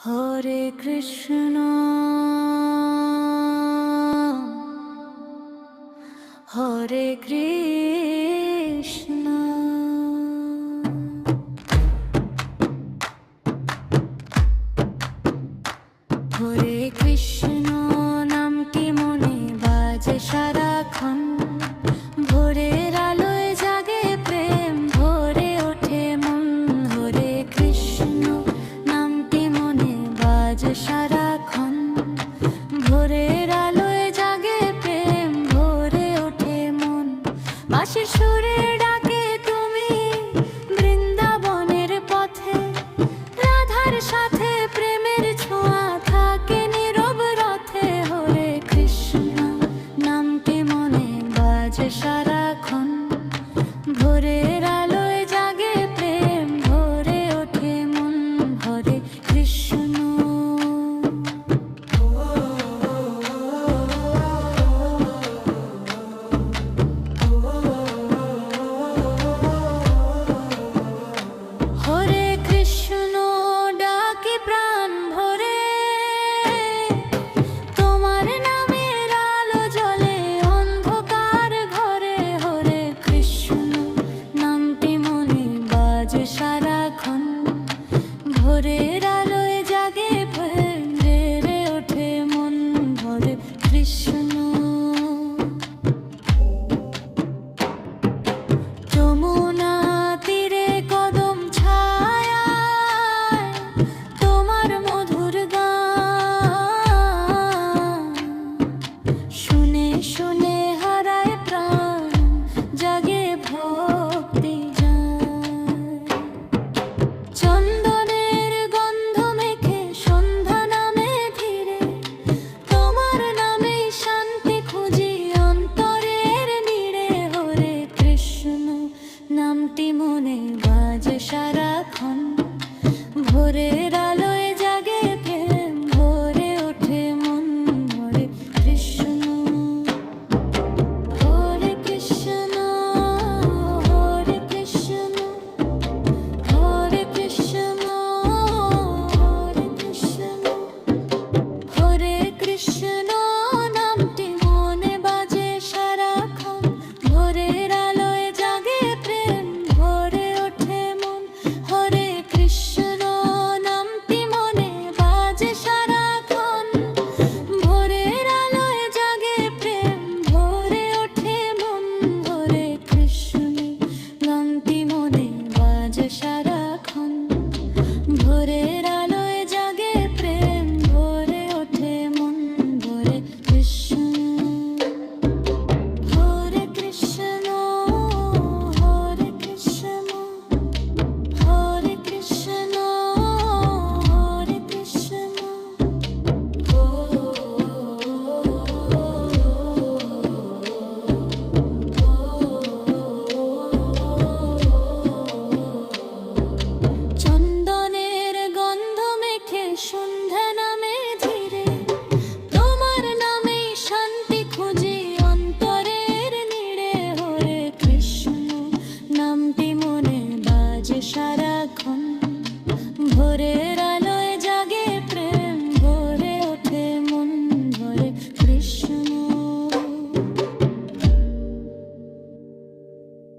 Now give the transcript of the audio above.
হরে কৃষ্ণ হরে কৃষ্ণ। হরে কৃষ্ণ নামটি মনে বাজে সারাক্ষণ, ভোরের আলোয় জাগে প্রেম, ভরে ওঠে মন। হরে কৃষ্ণ নামটি মনে বাজে সারাক্ষণ, ভোরের আলোয় জাগে প্রেম, ভরে ওঠে মন। বাঁশির সুরে ডাকে তুমি বৃন্দাবনের পথে, রাধার সাথে প্রেমের ছোঁয়া থাকে নীরব রথে। হরে কৃষ্ণ নামটি মনে বাজে সারাক্ষণ, ভোরের আলোয় জাগে প্রেম, ভরে ওঠে মন। হরে কৃষ্ণ। হরে কৃষ্ণ ডাকি প্রাণ ভরে, তোমার নামের আলো জ্বলে অন্ধকার ঘরে। হরে কৃষ্ণ নামটি মনে বাজে সারাক্ষণ, ভোরের আলোয় জাগে প্রেম, ভরে ওঠে মন। হরে কৃষ্ণ। যমুনা তীরে কদম ছায়ায় তোমার মধুর গান, শুনে শুনে হারায় প্রাণ, জাগে ভক্তি যায়। চন্দনের গন্ধ মেখে সন্ধ্যা নামে ধীরে, তোমার নামেই শান্তি খুঁজি অন্তরের নীড়ে। হরে কৃষ্ণ নামটি মনে বাজে সারাক্ষণ, ভোরের